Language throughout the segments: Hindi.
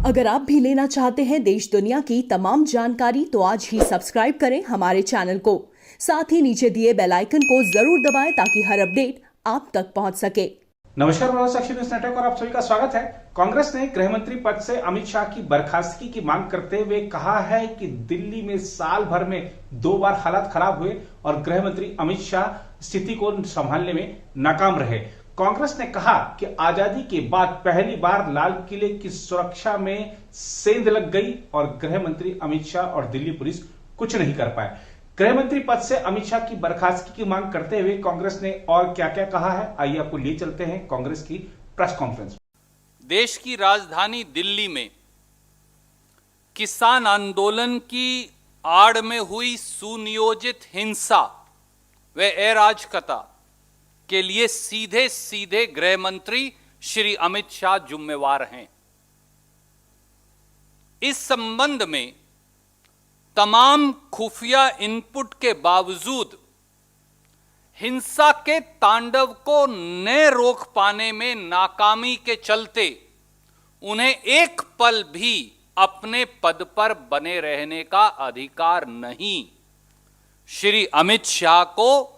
अगर आप भी लेना चाहते हैं देश दुनिया की तमाम जानकारी तो आज ही सब्सक्राइब करें हमारे चैनल को। साथ ही नीचे दिए बेल आइकन को जरूर दबाएं ताकि हर अपडेट आप तक पहुंच सके। नमस्कार, साक्षी न्यूज नेटवर्क और आप सभी का स्वागत है। कांग्रेस ने गृह मंत्री पद से अमित शाह की बर्खास्तगी की मांग करते हुए कहा है कि दिल्ली में साल भर में 2 बार हालात खराब हुए और गृह मंत्री अमित शाह स्थिति को संभालने में नाकाम रहे। कांग्रेस ने कहा कि आजादी के बाद पहली बार लाल किले की सुरक्षा में सेंध लग गई और गृह मंत्री अमित शाह और दिल्ली पुलिस कुछ नहीं कर पाए। गृह मंत्री पद से अमित शाह की बर्खास्तगी की मांग करते हुए कांग्रेस ने और क्या क्या कहा है, आइए आपको ले चलते हैं कांग्रेस की प्रेस कॉन्फ्रेंस। देश की राजधानी दिल्ली में किसान आंदोलन की आड़ में हुई सुनियोजित हिंसा व अराजकता के लिए सीधे सीधे गृह मंत्री श्री अमित शाह जिम्मेवार हैं। इस संबंध में तमाम खुफिया इनपुट के बावजूद हिंसा के तांडव को न रोक पाने में नाकामी के चलते उन्हें एक पल भी अपने पद पर बने रहने का अधिकार नहीं। श्री अमित शाह को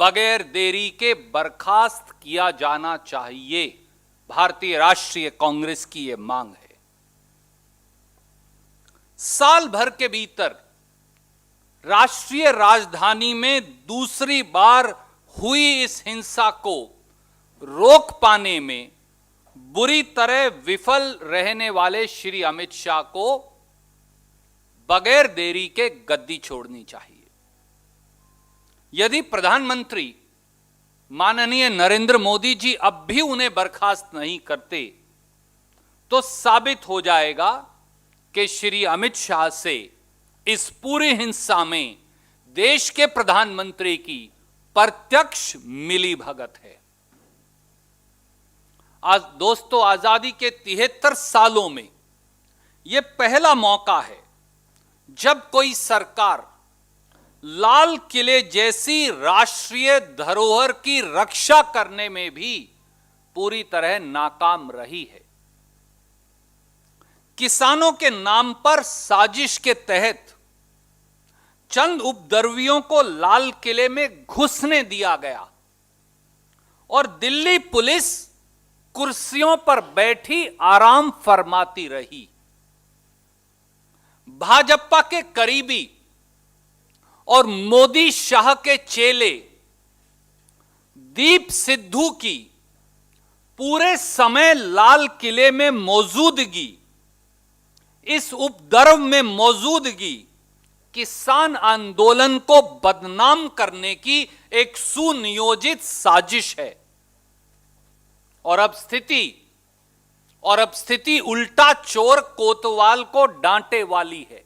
बगैर देरी के बर्खास्त किया जाना चाहिए। भारतीय राष्ट्रीय कांग्रेस की यह मांग है। साल भर के भीतर राष्ट्रीय राजधानी में दूसरी बार हुई इस हिंसा को रोक पाने में बुरी तरह विफल रहने वाले श्री अमित शाह को बगैर देरी के गद्दी छोड़नी चाहिए। यदि प्रधानमंत्री माननीय नरेंद्र मोदी जी अब भी उन्हें बर्खास्त नहीं करते तो साबित हो जाएगा कि श्री अमित शाह से इस पूरी हिंसा में देश के प्रधानमंत्री की प्रत्यक्ष मिलीभगत है। आज दोस्तों, आजादी के 73 सालों में यह पहला मौका है जब कोई सरकार लाल किले जैसी राष्ट्रीय धरोहर की रक्षा करने में भी पूरी तरह नाकाम रही है। किसानों के नाम पर साजिश के तहत चंद उपद्रवियों को लाल किले में घुसने दिया गया और दिल्ली पुलिस कुर्सियों पर बैठी आराम फरमाती रही। भाजपा के करीबी और मोदी शाह के चेले दीप सिद्धू की पूरे समय लाल किले में मौजूदगी, इस उपद्रव में मौजूदगी किसान आंदोलन को बदनाम करने की एक सुनियोजित साजिश है। और अब स्थिति उल्टा चोर कोतवाल को डांटे वाली है।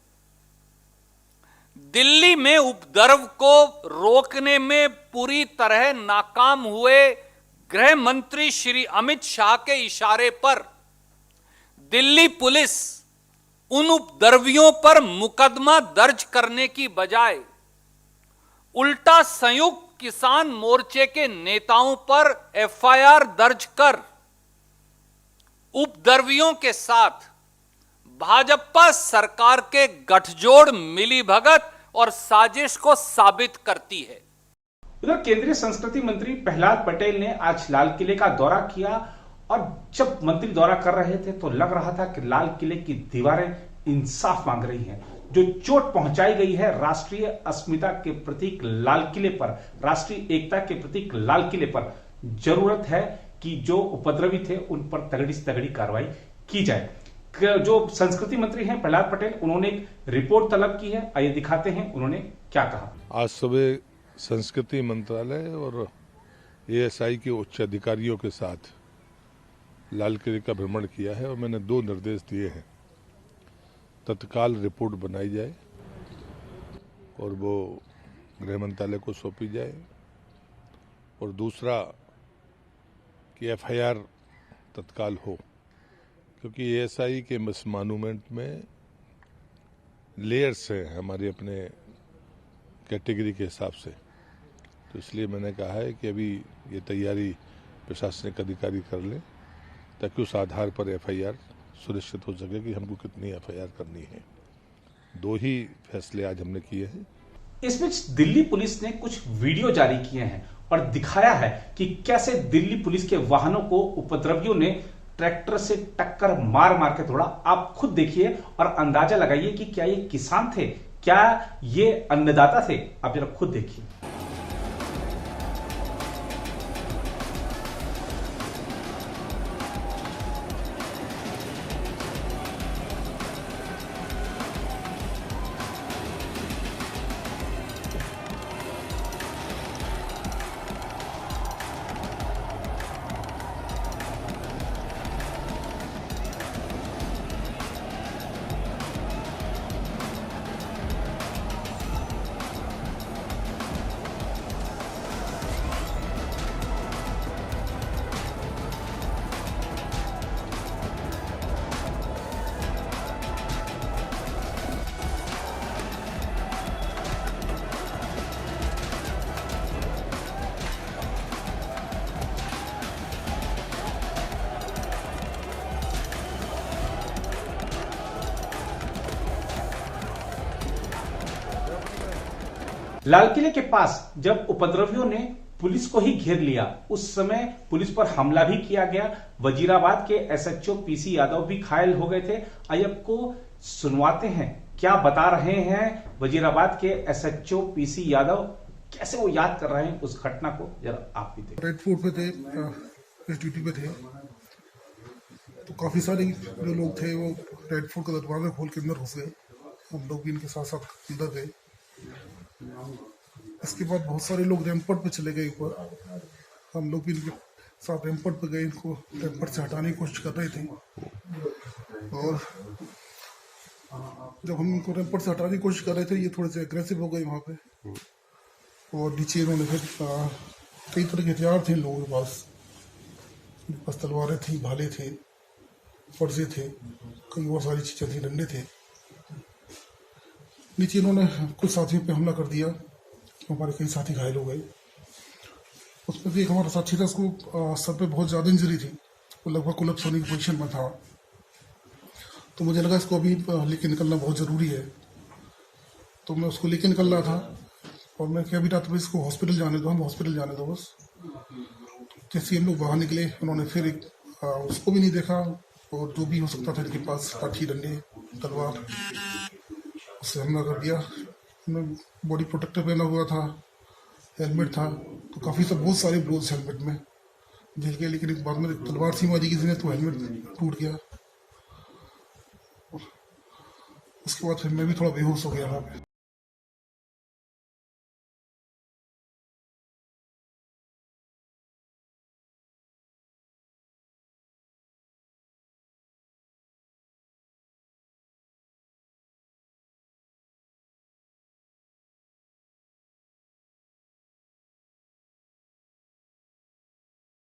दिल्ली में उपद्रव को रोकने में पूरी तरह नाकाम हुए गृह मंत्री श्री अमित शाह के इशारे पर दिल्ली पुलिस उन उपद्रवियों पर मुकदमा दर्ज करने की बजाय उल्टा संयुक्त किसान मोर्चे के नेताओं पर एफआईआर दर्ज कर उपद्रवियों के साथ भाजपा सरकार के गठजोड़ मिलीभगत और साजिश को साबित करती है। उधर केंद्रीय संस्कृति मंत्री प्रहलाद पटेल ने आज लाल किले का दौरा किया और जब मंत्री दौरा कर रहे थे तो लग रहा था कि लाल किले की दीवारें इंसाफ मांग रही हैं। जो चोट पहुंचाई गई है राष्ट्रीय अस्मिता के प्रतीक लाल किले पर, राष्ट्रीय एकता के प्रतीक लाल किले पर, जरूरत है कि जो उपद्रवी थे उन पर तगड़ी से तगड़ी कार्रवाई की जाए। जो संस्कृति मंत्री हैं प्रहलाद पटेल, उन्होंने एक रिपोर्ट तलब की है, आइए दिखाते हैं उन्होंने क्या कहा। आज सुबह संस्कृति मंत्रालय और एएसआई के उच्च अधिकारियों के साथ लाल किले का भ्रमण किया है और मैंने 2 निर्देश दिए हैं। तत्काल रिपोर्ट बनाई जाए और वो गृह मंत्रालय को सौंपी जाए, और दूसरा कि एफआईआर तत्काल हो, क्योंकि एएसआई के इस मॉन्यूमेंट में लेयर्स हैं हमारे अपने कैटेगरी के हिसाब से, तो इसलिए मैंने कहा है कि अभी ये तैयारी प्रशासनिक अधिकारी कर लें ताकि उस आधार पर एफआईआर सुनिश्चित हो सके कि हमको कितनी एफआईआर करनी है। 2 ही फैसले आज हमने किए हैं। इस बीच दिल्ली पुलिस ने कुछ वीडियो जारी किए हैं और दिखाया है कि कैसे दिल्ली पुलिस के वाहनों को उपद्रवियों ने ट्रैक्टर से टक्कर मार मार के तोड़ा। आप खुद देखिए और अंदाजा लगाइए कि क्या ये किसान थे, क्या ये अन्नदाता थे। आप जरा खुद देखिए। लाल किले के पास जब उपद्रवियों ने पुलिस को ही घेर लिया, उस समय पुलिस पर हमला भी किया गया। वजीराबाद के एसएचओ पीसी यादव भी घायल हो गए थे। आइए आपको सुनवाते हैं क्या बता रहे हैं वजीराबाद के एसएचओ पीसी यादव, कैसे वो याद कर रहे हैं उस घटना को। जरा आप भी देखिए। रेड फोर्ट पे थे, इस ड्यूटी पे थे, तो काफी सारे जो लोग थे वो रेड फोर्ट का दरवाजा खोल के अंदर घुस गए। हम लोग भी इनके साथ साथ अंदर गए। इसके बाद बहुत सारे लोग रैंपट पे चले गए ऊपर। हम लोग भी इनके साथ रैंपट पे गए, इनको रैंपट से हटाने की कोशिश कर रहे थे। और जब हम इनको रैंपट से हटाने की कोशिश कर रहे थे, ये थोड़े से एग्रेसिव हो गए वहाँ पे। और नीचे इन्होंने फिर कई तरह के हथियार थे लोगों के पास। उनके पास तलवारें थी, भाले थे, फर्जे थे, कई और सारी चीजें थी, डंडे थे। नीचे इन्होंने कुछ साथियों पे हमला कर दिया, हमारे कई साथी घायल हो गए। उसमें भी एक हमारा साथी था, उसको सर पे बहुत ज़्यादा इंजरी थी, वो लगभग कोलैप्स होने की पोजीशन में था। तो मुझे लगा इसको अभी लेके निकलना बहुत ज़रूरी है, तो मैं उसको लेके निकल रहा था। और मैं क्या भी रहा था, इसको हॉस्पिटल जाने दो, हम हॉस्पिटल जाने दो बस। जैसे हम लोग बाहर निकले, उन्होंने फिर उसको भी नहीं देखा, और जो भी हो सकता था इनके पास, लाठी, डंडे, तलवार, उससे हमला कर दिया। बॉडी प्रोटेक्टर पहना हुआ था, हेलमेट था, तो काफ़ी सब बहुत सारे ब्लोज हेलमेट में झेल के। लेकिन एक बाद में तलवार सी मारी किसी ने, तो हेलमेट टूट गया। उसके बाद फिर मैं भी थोड़ा बेहोश हो गया वहाँ पे।